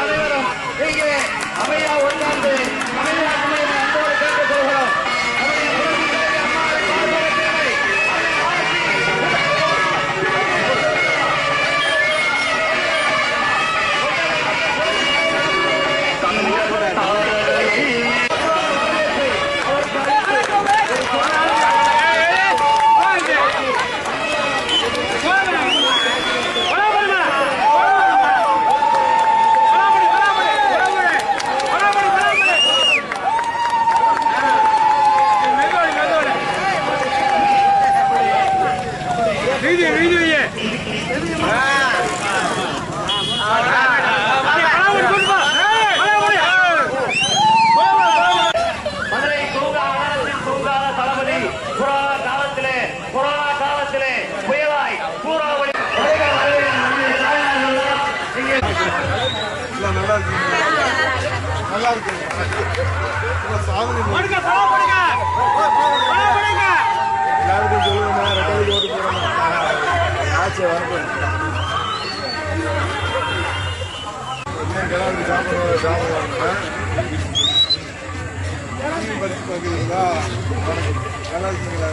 அனைவரும் இங்கே அமையா உட்கார்ந்து அன்போடு கேட்டுக் கொள்கிறோம். நல்லா இருக்கு. எல்லாருக்கும் சொல்லுங்க, ரெண்டாவது ஓட்டு போடணும். ஆட்சி வரப்போம் சாப்பிடுவாங்க. படிச்சு பார்க்குறீங்களா? நல்லா இருக்கீங்களா?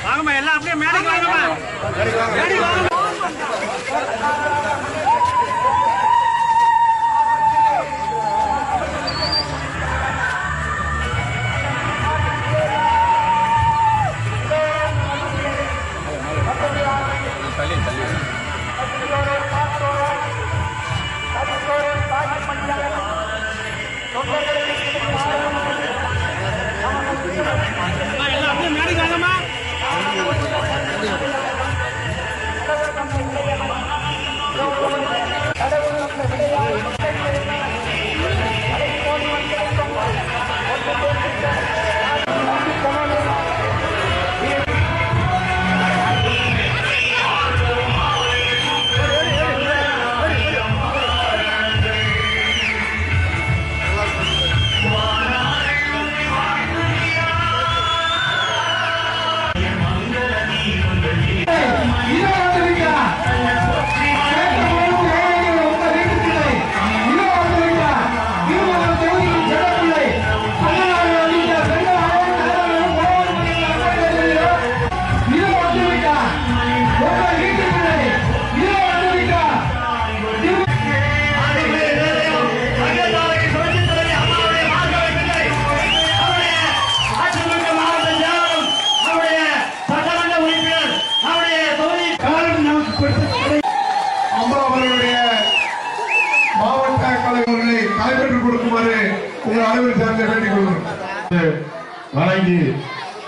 வாங்கம்மா, எல்லாம் அப்படியே மேடைக்கு வாங்கம்மா. மேடைக்கு வாங்க. வணங்கி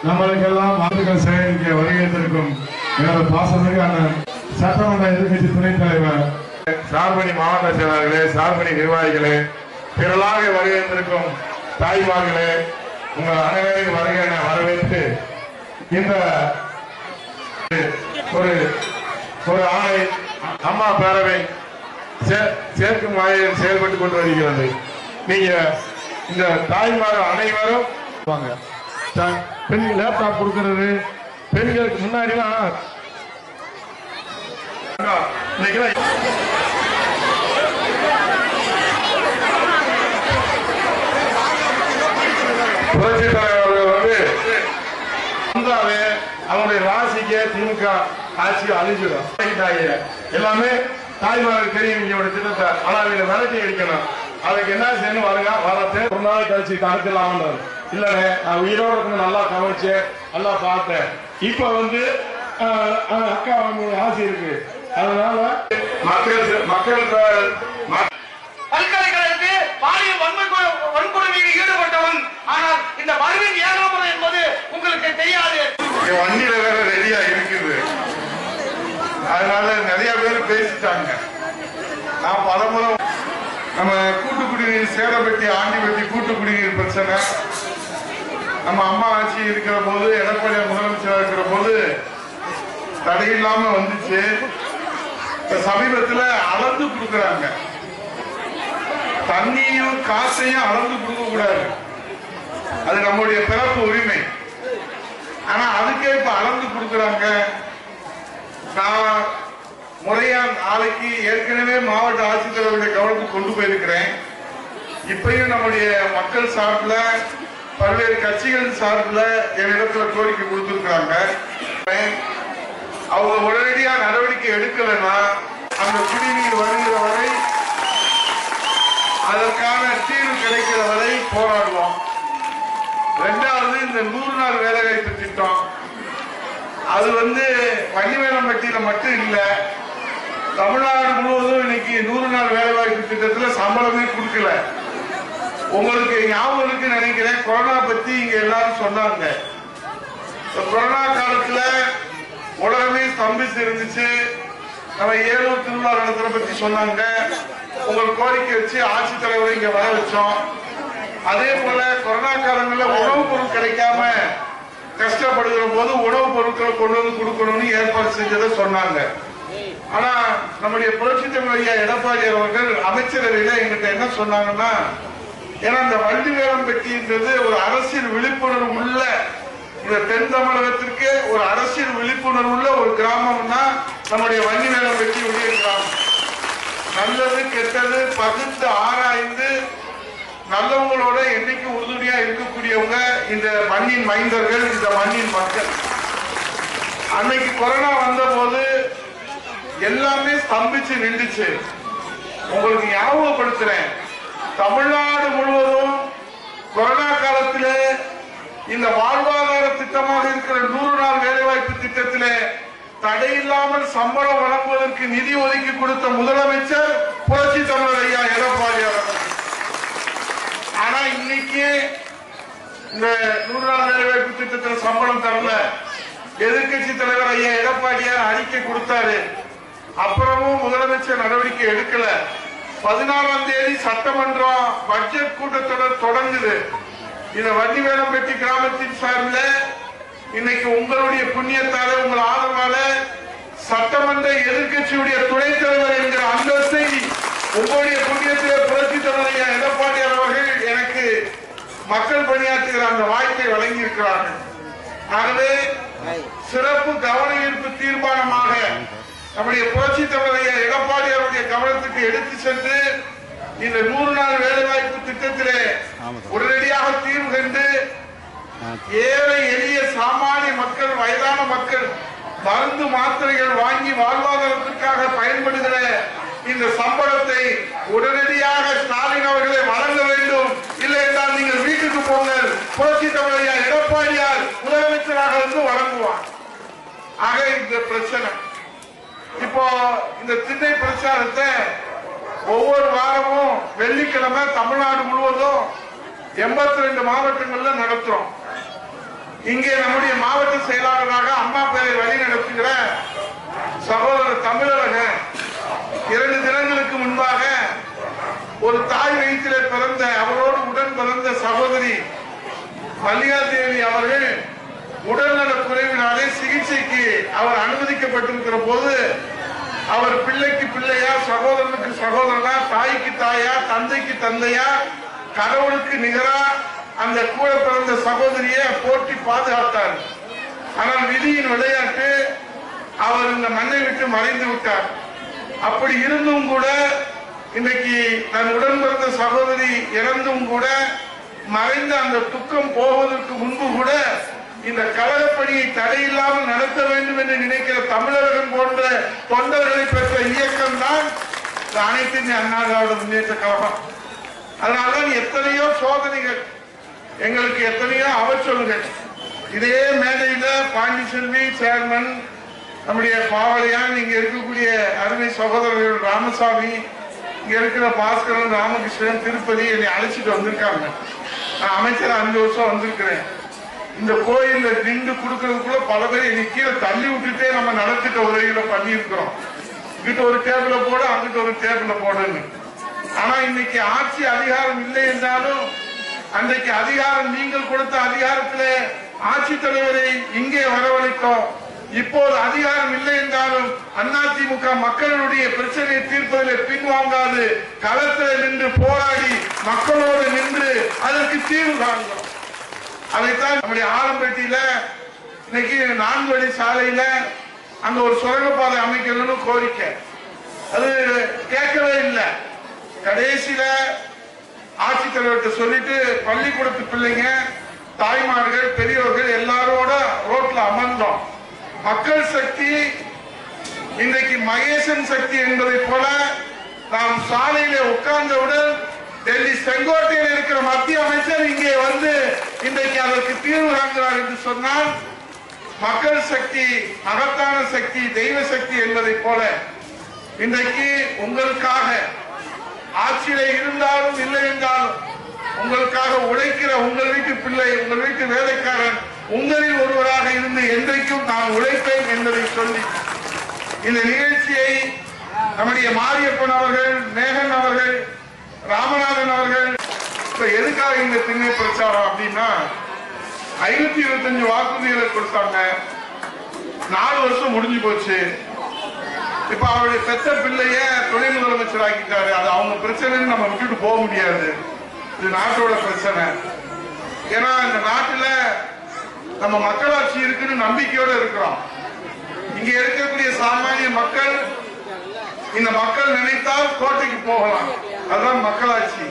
நம்மளுக்கெல்லாம் வாழ்த்துக்கள் சேகரிக்க வருகிறதற்கும் எனது பாசமிகு அண்ணன் சட்டமன்ற எதிர்கட்சி துணைத் தலைவர் சார்பணி மாவட்ட செயலாளர்களே, சார்பணி நிர்வாகிகளே, திரளாக வருகிறதற்கும் தாய்மார்களே, உங்கள் அனைவரையும் வருகை என வரவேற்று இந்த ஒரு ஆணை அம்மா பேரவை சேர்க்கும் வகையில் செயல்பட்டுக் கொண்டு வருகிறது. நீங்க இந்த தாய்மார்கள் அனைவரும் வாங்க. பெண்கள் லேப்டாப் கொடுக்கிறது, பெண்களுக்கு முன்னாடிலாம் புரட்சி தலைவர்கள் வந்தாவே அவங்களுடைய ராசிக்கு திமுக ஆட்சி அழிஞ்சிடும். எல்லாமே தாய்மார்கள் தெரியும் இங்க திட்டத்தை. ஆனா இவங்க விரட்டி அடிக்கணும். அதுக்கு என்ன செய்யணும்? வருங்க, வரத்து ஒரு நாள் கழிச்சு தடுத்துலாம் இல்லைண்ணே, நான் உயிரோட இருக்கணும், நல்லா கவனிச்சேன், நல்லா பார்த்தேன். இப்ப அக்கா ஆசை இருக்கு. அதனால மக்கள் பல்கலைக்கழகத்துக்கு பாலியல் வன்கொடுமையில் ஈடுபட்டவன். ஆனால் இந்த மருவின் ஏகாமரம் என்பது உங்களுக்கு தெரியாது. வண்டியில வேற ரெடியா இருக்குது. அதனால நிறைய பேர் பேசிட்டாங்க. நான் பலமுறை நம்ம கூட்டு குடிநீர் சேதப்பட்டி ஆண்டிப்பட்டி கூட்டு குடிநீர் பிரச்சனை நம்ம அம்மா ஆட்சி இருக்கிற போது, எடப்பாடி முதலமைச்சராக இருக்கிற போது தடையில்லாம வந்துச்சு. சமீபத்தில் அளந்து கொடுக்கறாங்க. தண்ணியும் காசையும் அளந்து கொடுக்க கூடாது. அது நம்முடைய பிறப்பு உரிமை. ஆனா அதுக்கே இப்ப அளந்து கொடுக்குறாங்க. நான் முறையா நாளைக்கு ஏற்கனவே மாவட்ட ஆட்சித்தலைவருடைய கவனத்துக்கு கொண்டு போயிருக்கிறேன். இப்பயும் நம்முடைய மக்கள் சார்பில் பல்வேறு கட்சிகள் சார்பில் என்னிடத்துல கோரிக்கை கொடுத்திருக்கிறாங்க. அவங்க உடனடியா நடவடிக்கை எடுக்கலைன்னா அந்த குடிநீர் வருகிற வரை, அதற்கான தீர்வு கிடைக்கிற வரை போராடுவோம். இரண்டாவது, இந்த 100 நாள் வேலைவாய்ப்பு திட்டம், அது வன்னிவேலம்பட்டியில மட்டும் இல்ல, தமிழ்நாடு முழுவதும் இன்னைக்கு 100 நாள் வேலைவாய்ப்பு திட்டத்துல சம்பளமே கொடுக்கல. உங்களுக்கு ஞாபகம் இருக்குன்னு நினைக்கிறேன், கொரோனா பத்தி இங்க எல்லாரும் சொன்னாங்க. கொரோனா காலத்துல உலகமே ஸ்தம்பிச்சு இருந்துச்சு. நம்ம ஏலூர் திருவிழா நடத்துற பத்தி சொன்னாங்க. உங்கள் கோரிக்கை வச்சு ஆட்சித்தலைவரை இங்க வர வச்சோம். அதே போல கொரோனா காலங்களில் உணவுப் பொருள் கிடைக்காம கஷ்டப்படுகிற போது உணவுப் பொருட்களை கொண்டு வந்து கொடுக்கணும்னு ஏற்பாடு செஞ்சதை சொன்னாங்க. ஆனா நம்முடைய புரட்சி தமிழ் ஐயா எடப்பாடி அவர்கள் அமைச்சரவையில எங்கிட்ட என்ன சொன்னாங்கன்னா, ஏன்னா இந்த வள்ளிவேலம்பட்டின்றது ஒரு அரசியல் விழிப்புணர்வு உள்ள, இந்த தென் தமிழகத்திற்கு ஒரு அரசியல் விழிப்புணர்வு உள்ள ஒரு கிராமம்னா நம்முடைய வள்ளிவேலம்பட்டி உடைய கிராமம். நல்லது கெட்டது பகுத்து ஆராய்ந்து நல்லவங்களோட என்னைக்கு உறுதுணையா இருக்கக்கூடியவங்க இந்த மண்ணின் மைந்தர்கள், இந்த மண்ணின் மக்கள். அன்னைக்கு கொரோனா வந்த போது எல்லாமே ஸ்தம்பிச்சு நின்றுச்சு. உங்களுக்கு ஞாபகப்படுத்துறேன், தமிழ்நாடு முழுவதும் கொரோனா காலத்தில் இந்த வாழ்வாதார திட்டமாக இருக்கிற 100 நாள் வேலைவாய்ப்பு திட்டத்தில் தடையில்லாமல் சம்பளம் வழங்குவதற்கு நிதி ஒதுக்கி கொடுத்த முதலமைச்சர் புரட்சி தமிழர் ஐயா எடப்பாடி அவர்கள். ஆனா இன்னைக்கு இந்த 100 நாள் வேலைவாய்ப்பு திட்டத்தில் சம்பளம் தரல. எதிர்கட்சி தலைவர் ஐயா எடப்பாடியார் அறிக்கை கொடுத்தாரு, அப்புறமும் முதலமைச்சர் நடவடிக்கை எடுக்கல. 14ஆம் தேதி சட்டமன்றம் பட்ஜெட் கூட்டத்தொடர் தொடங்குது. இந்த வன்னிவேலம்பட்டி கிராமத்தின் சார்பில் இன்னைக்கு உங்களுடைய புண்ணியத்தால, உங்கள் ஆதரவால சட்டமன்ற எதிர்கட்சியுடைய துணைத் தலைவர் என்கிற அந்தஸ்தை உங்களுடைய புண்ணியத்திலே புரட்சி தலைவர் எடப்பாடி அவர்கள் எனக்கு மக்கள் பணியாற்றுகிற அந்த வாய்ப்பை வழங்கி இருக்கிறார்கள். ஆகவே சிறப்பு கவன ஈர்ப்பு தீர்மானமாக நம்முடைய புரட்சி தலைவர் எடப்பாடி அவருடைய கவனத்துக்கு எடுத்து சென்று இந்த 100 நாள் வேலைவாய்ப்பு திட்டத்திலே உடனடியாக தீர்வு கண்டு ஏழை எளிய சாமானிய மக்கள், வயதான மக்கள் மருந்து மாத்திரைகள் வாங்கி வாழ்வாதாரத்திற்காக பயன்படுகிற இந்த சம்பளத்தை உடனடியாக ஸ்டாலின் அவர்களை வழங்க வேண்டும். இல்லை என்றால் நீங்கள் வீட்டுக்கு போங்கள், புரட்சி தமிழர் எடப்பாடியார் முதலமைச்சராக இருந்து வழங்குவார். ஆக இந்த பிரச்சனை இப்போ இந்த திண்ணை பிரச்சாரத்தை ஒவ்வொரு வாரமும் வெள்ளிக்கிழமை தமிழ்நாடு முழுவதும் 82 மாவட்டங்கள்ல நடத்துறோம். இங்கே நம்முடைய மாவட்ட செயலாளராக அம்மா பேரை வழி நடத்துகிற சகோதரர் தமிழரகன் 2 தினங்களுக்கு முன்பாக ஒரு தாய் வயிற்றிலே பிறந்த, அவரோடு உடன் பிறந்த சகோதரி மல்லிகா தேவி அவர்கள் உடல்நலக் குறைவினாலே சிகிச்சைக்கு அவர் அனுமதிக்கப்பட்டிருக்கிற போது, அவர் பிள்ளைக்கு பிள்ளையா, சகோதரனுக்கு சகோதரனா, தாய்க்கு தாயா, தந்தைக்கு தந்தையா, கடவுளுக்கு நிகரா அந்த கூட பிறந்த சகோதரியை போற்றி பாதுகாத்தார். ஆனால் விதியின் விளையாட்டு, அவர் இந்த மண்ணை விட்டு மறைந்து விட்டார். அப்படி இருந்தும் கூட இன்னைக்கு தன் உடன் பிறந்த சகோதரி இறந்தும் கூட, மறைந்த அந்த துக்கம் போவதற்கு முன்பு கூட இந்த கழகப்பணியை தடையில்லாமல் நடத்த வேண்டும் என்று நினைக்கிற தமிழர்கள் போன்ற தொண்டர்களை பெற்ற இயக்கம் தான் அனைத்து இந்திய அண்ணா திராவிட முன்னேற்ற கழகம். அதனால்தான் எத்தனையோ சோதனைகள், எங்களுக்கு எத்தனையோ அவச்சொல்கள். இதே மேடையில பாண்டிச்செல்வி சேர்மன், நம்முடைய பாவலையான், இங்க இருக்கக்கூடிய அருமை சகோதரர்கள் ராமசாமி, இங்க இருக்கிற பாஸ்கரன், ராமகிருஷ்ணன், திருப்பதி என்னை அழைச்சிட்டு வந்திருக்காங்க. நான் அமைச்சர் 5 வருஷம் வந்திருக்கிறேன். இந்த கோயில்ல நின்று கொடுக்கறதுக்குள்ள பல பேர் என்னை கீழே தள்ளி விட்டுட்டே நம்ம நடத்திட்ட உதவிகளை பண்ணி இருக்கிறோம். இங்கிட்ட ஒரு டேபிள போட, அங்கிட்ட ஒரு டேபிள போடுன்னு. ஆனா இன்னைக்கு ஆட்சி அதிகாரம் இல்லை என்றாலும், அன்றைக்கு அதிகாரம் நீங்கள் கொடுத்த அதிகாரத்திலே ஆட்சி தலைவரை இங்கே வரவழைத்தோம். இப்போது அதிகாரம் இல்லை என்றாலும் அதிமுக மக்களுடைய பிரச்சனையை தீர்ப்பதில் பின்வாங்காது களத்தில் நின்று போராடி மக்களோடு நின்று அதற்கு தீர்வு காண்கிறோம். அதைத்தான் நம்முடைய ஆலம்பேட்டியில இன்னைக்கு 4 வழி சாலையில அங்க ஒரு சுரங்கப்பாதை அமைக்கணும்னு கோரிக்கை, அது கேட்கவே இல்லை. கடைசியில ஆட்சித்தலைவர்கிட்ட சொல்லிட்டு பள்ளிக்கூடத்து பிள்ளைங்க, தாய்மார்கள், பெரியவர்கள் எல்லாரோட ரோட்ல அமர்ந்தோம். மக்கள் சக்தி இன்றைக்கு மகேசன் சக்தி என்பதை போல நாம் சாலையில உட்கார்ந்தவுடன் டெல்லி செங்கோட்டையில் இருக்கிற மத்திய அமைச்சர் இங்கே வந்து இன்றைக்கு அதற்கு தீர்வு காண்கிறார் என்று சொன்னால், மக்கள் சக்தி மகத்தான சக்தி, தெய்வ சக்தி என்பதை போல இன்றைக்கு உங்களுக்காக ஆட்சியில இருந்தாலும் இல்லை என்றாலும் உங்களுக்காக உழைக்கிற உங்கள் வீட்டு பிள்ளை, உங்கள் வீட்டு வேலைக்காரன் உங்களில் ஒருவராக இருந்து என்றைக்கும் நான் உழைப்பேன் என்பதை சொல்லி இந்த நிகழ்ச்சியை நம்முடைய மாரியப்பன் அவர்கள், மேகன் அவர்கள், ராமநாதன் அவர்கள் இப்ப எதுக்காக இந்த திண்ணை பிரச்சாரம் அப்படின்னா 525 வாக்குறுதிகளை கொடுத்தாங்க. 4 வருஷம் முடிஞ்சு போச்சு. இப்ப அவருடைய பெற்ற பிள்ளைய துணை முதலமைச்சர் ஆக்கிட்டாரு. அது அவங்க பிரச்சனைன்னு நம்ம விட்டுட்டு போக முடியாது. இது நாட்டோட பிரச்சனை. ஏன்னா இந்த நாட்டுல நம்ம மக்களாட்சி இருக்குன்னு நம்பிக்கையோட இருக்கிறோம். இங்க இருக்கக்கூடிய சாமானிய மக்கள், இந்த மக்கள் நினைத்தால் கோட்டைக்கு போகலாம், அதுதான் மக்களாட்சி.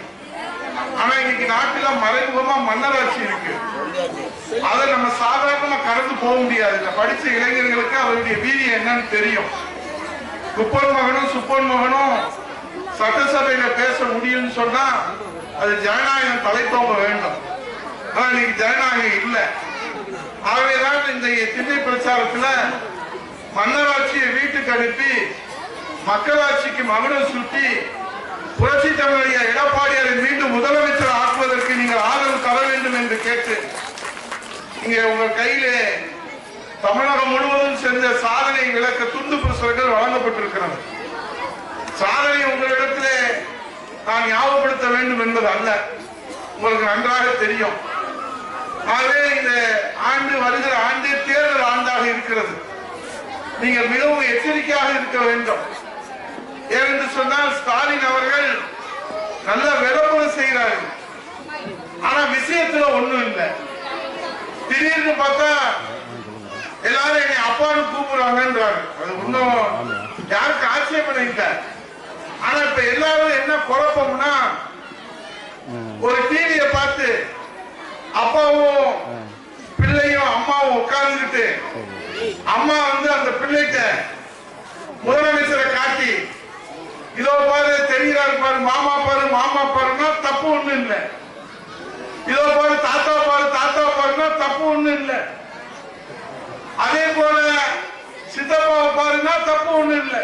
ஆனா இன்னைக்கு நாட்டுல மறைமுகமா மன்னராட்சி இருக்கு. அதை நம்ம சாதாரணமா கடந்து போக முடியாது. படிச்ச இளைஞர்களுக்கு அவருடைய வீரியம் என்னன்னு தெரியும். குப்பன் மகனும் சுப்பன் மகனும் சட்டசபையில பேச முடியும்னு சொன்னா அது ஜனநாயகம் தலைத்தோங்க வேண்டும். ஆனா இன்னைக்கு ஜனநாயகம் இல்லை. ஆகவேதான் இந்த திண்ணை பிரச்சாரத்துல மன்னராட்சியை வீட்டுக்கு அனுப்பி மக்களாட்சிக்கு மகுடம் சுட்டி புரட்சி தமிழக எடப்பாடியாரை மீண்டும் முதலமைச்சர் ஆக்குவதற்கு நீங்கள் ஆதரவு தர வேண்டும் என்று கேட்டு இங்கே உங்கள் கையிலே தமிழகம் முழுவதும் சென்ற சாதனை விளக்க துண்டு பிரசுரங்கள் வழங்கப்பட்டிருக்கிறது. சாதனை உங்களிடத்திலே நான் ஞாபகப்படுத்த வேண்டும் என்பது அல்ல, உங்களுக்கு நன்றாக தெரியும். ஆகவே இந்த ஆண்டு, வருகிற ஆண்டு தேர்தல் ஆண்டாக இருக்கிறது. நீங்கள் மிகவும் எச்சரிக்கையாக இருக்க வேண்டும். ஏனென்று சொன்னால் ஸ்டாலின் அவர்கள் நல்ல விளம்பரம் செய்கிறார்கள். ஆனா விஷயத்துல ஒண்ணும் இல்லை. திடீர்னு பார்த்தா எல்லாரும் என்னை அப்பான்னு கூப்பிடுறாங்கன்றாங்க. அது இன்னும் யாருக்கு ஆட்சேபனை இல்லை. ஆனா இப்ப எல்லாரும் என்ன குழப்பம்னா, ஒரு டிவியை பார்த்து அப்பாவும் பிள்ளையும் அம்மாவும் உட்கார்ந்துட்டு அம்மா வந்து அந்த பிள்ளைகிட்ட முதலமைச்சரை காட்டி, இதோ பாரு தெரிகிறாரு பாரு, மாமா பாரு, மாமா பாருன்னா தப்பு ஒண்ணு இல்லை. இதோ பாரு தாத்தா பாரு, தாத்தா பாருன்னா தப்பு ஒண்ணு இல்லை. அதே போல சித்தப்பாவை பாருன்னா தப்பு ஒண்ணு இல்லை,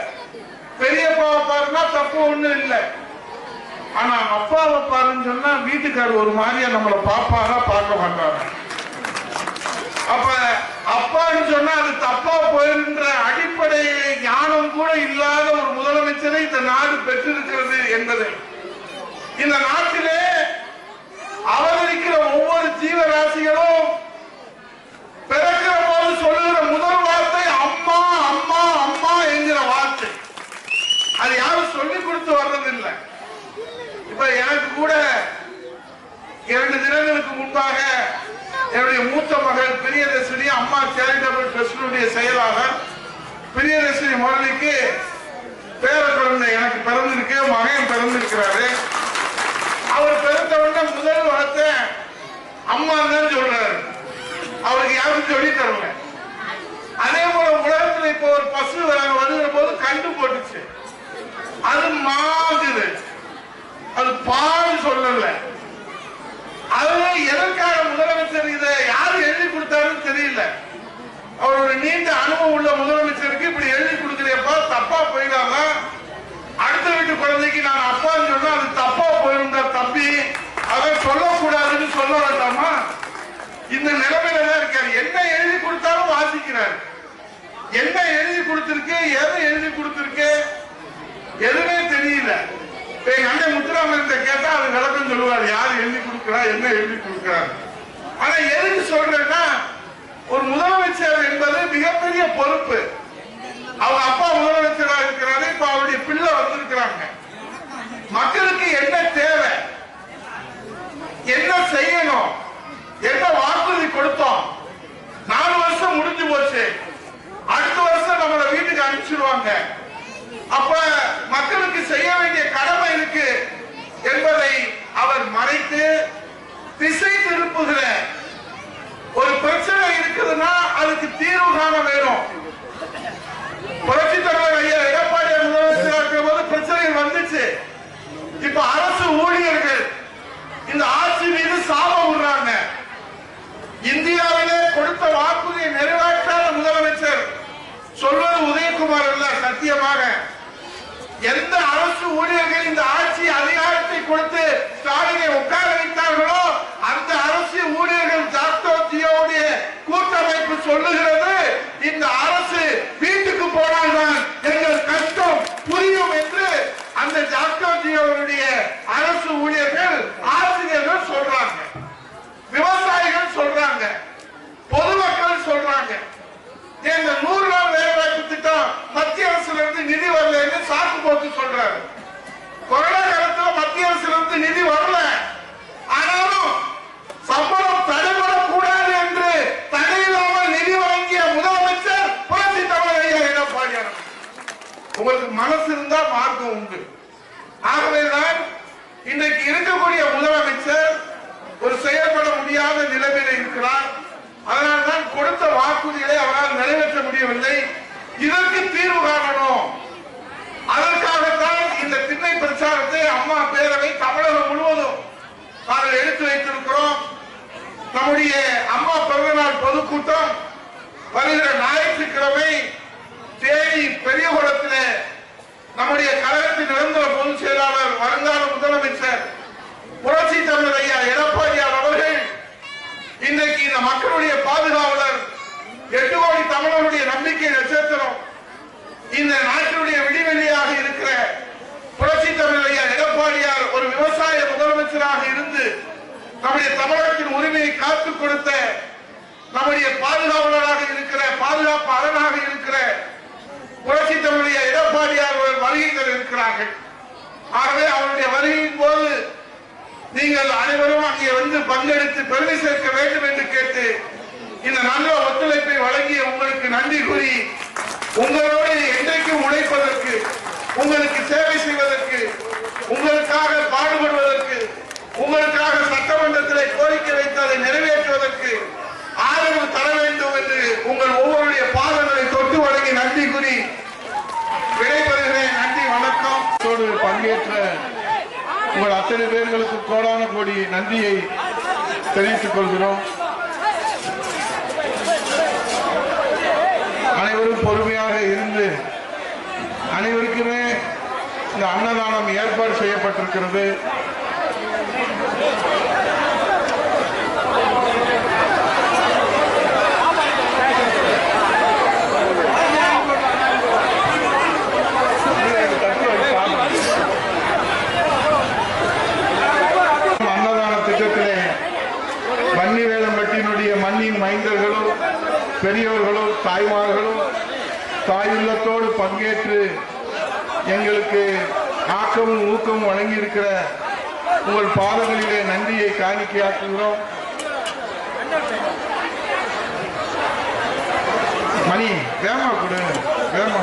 பெரியப்பாவை பாருன்னா தப்பு ஒண்ணு இல்லை. ஆனா அப்பாவை பாருன்னு சொன்னா வீட்டுக்காரர் ஒரு மாதிரியா நம்மளை பாப்பாரா பார்க்க மாட்டாங்க. அப்ப அப்பான்னு சொன்னா அது தப்பா போயிருன்ற அடிப்படை ஞானம் கூட இல்லாத ஒரு முதலமைச்சரை இந்த நாடு பெற்றிருக்கிறது என்பதை, இந்த நாட்டிலே அவதரிக்கிற ஒவ்வொரு ஜீவராசிகளும் பிறக்கிற போது சொல்லுகிற முதல் வார்த்தை அம்மா அம்மா அம்மா என்கிற வார்த்தை. அது யாரும் சொல்லிக் கொடுத்து வர்றதில்லை. இப்ப எனக்கு கூட 2 தினங்களுக்கு முன்பாக என்னுடைய மூத்த மகள் பிரியதர்ஷினி, அம்மா சேரிட்டபிள் ட்ரஸ்டினுடைய செயலாளர் பிரியதர்ஷினி முரளிக்கு பேர குழந்தை எனக்கு பிறந்திருக்கு, மகன் பிறந்திருக்கிறாரு. அவர் பிறந்த உடனே முதல் வார்த்தை அம்மா தான் சொல்றாரு. அவருக்கு யாரும் சொல்லி தரல. அதே போல உலகத்தில் இப்போ ஒரு பசு வருகிற போது கண்டு போட்டுச்சு, அது மாங்குது, அது பால் சொல்லல. அது எதற்காக முதலமைச்சர் இதை யாரு எழுதி கொடுத்தாருன்னு தெரியல. அவர் ஒரு நீண்ட அனுபவம் உள்ள முதலமைச்சருக்கு இப்படி எழுதி கொடுக்கிறப்பா தப்பா போயிடாம, அடுத்த வீட்டு குழந்தைக்கு நான் அப்பான்னு சொன்னா அது தப்பா போயிருந்தா தப்பி, அதை சொல்லக்கூடாதுன்னு சொல்ல வேண்டாமா? இந்த நிலைமையில தான் இருக்காரு. என்ன எழுதி கொடுத்தாலும் வாசிக்கிறார். என்ன எழுதி கொடுத்திருக்கு, எதை எழுதி கொடுத்திருக்கு எதுவுமே தெரியல. எங்க அண்ணன் முத்துராமன் கேட்டா அது விளக்கம் சொல்லுவார், யாரு எழுதி கொடுக்கிறா, என்ன எழுதி கொடுக்கிறார். ஆனா எதுக்கு சொல்றேன்னா, ஒரு முதலமைச்சர் என்பது மிகப்பெரிய பொறுப்பு. அவங்க அப்பா முதலமைச்சரா இருக்கிறாரு, இப்ப அவருடைய பிள்ளை வந்திருக்கிறாங்க. மக்களுக்கு என்ன தேவை, என்ன செய்யணும், என்ன வாக்குறுதி கொடுத்தோம், 4 வருஷம் இன்றைக்கு இருக்கக்கூடிய முதலமைச்சர் ஒரு செயல்பட முடியாத நிலைமையில் இருக்கிறார். அதனால்தான் கொடுத்த வாக்குறுதிகளை அவரால் நிறைவேற்ற முடியவில்லை. இதற்கு தீர்வு காணணும். அதற்காகத்தான் இந்த திண்ணை பிரச்சாரத்தை அம்மா பேரவை தமிழகம் முழுவதும் நாங்கள் எடுத்து வைத்திருக்கிறோம். நம்முடைய அம்மா பிறந்தநாள் பொதுக்கூட்டம் வருகிற ஞாயிற்றுக்கிழமை தேனி பெரியகுளத்தில் நம்முடைய கழகத்தின் நிரந்தர பொதுச் செயலாளர் வருங்கால முதலமைச்சர் புரட்சி தமிழர் ஐயா எடப்பாடியார் அவர்கள் இன்றைக்கு இந்த மக்களுடைய பாதுகாவலர் 8 கோடி தமிழர்களுடைய நம்பிக்கை நட்சத்திரம் இந்த நாட்டினுடைய விடிவெள்ளியாக இருக்கிற புரட்சி தமிழர் ஐயா எடப்பாடியார் ஒரு விவசாய முதலமைச்சராக இருந்து நம்முடைய தமிழகத்தின் உரிமையை காத்துக் கொடுத்த நம்முடைய பாதுகாவலராக இருக்கிற பாதுகாப்பு அரணாக இருக்கிற புரட்சி தமிழர் ஐயா எடப்பாடியார் வருகை தர இருக்கிறார்கள். ஆகவே அவருடைய வருகையின் போது நீங்கள் அனைவரும் அங்கே வந்து பங்கெடுத்து பெருமை சேர்க்க வேண்டும் என்று கேட்டு இந்த நல்ல ஒத்துழைப்பை வழங்கிய உங்களுக்கு நன்றி கூறி உங்களோடு என்றைக்கும் உழைப்பதற்கு, உங்களுக்கு சேவை செய்வதற்கு, உங்களுக்காக பாடுபடுவதற்கு, உங்களுக்காக சட்டமன்றத்தில் கோரிக்கை வைத்து அதை நிறைவேற்றுவதற்கு ஆதரவு தர வேண்டும் என்று உங்கள் ஒவ்வொருடைய பாதங்களை தொட்டு வழங்கி நன்றி கூறி விடைபெறுகிறேன். நன்றி, வணக்கம். பங்கேற்ற உங்கள் அத்தனை பேர்களுக்கு கோடான கோடி நன்றியை தெரிவித்துக் கொள்கிறோம். அனைவரும் பொறுமையாக இருந்து அனைவருக்குமே இந்த அன்னதானம் ஏற்பாடு செய்யப்பட்டிருக்கிறது. மண்ணின் மைந்தர்களும் பெரியவர்களும் தாய்மார்களும் தாயுள்ளத்தோடு பங்கேற்று எங்களுக்கு ஆக்கமும் ஊக்கமும் வழங்கி இருக்கிற உங்கள் பாதங்களிலே நன்றியை காணிக்கையாக்குகிறோம். மணி வேமா கொடு, வேமா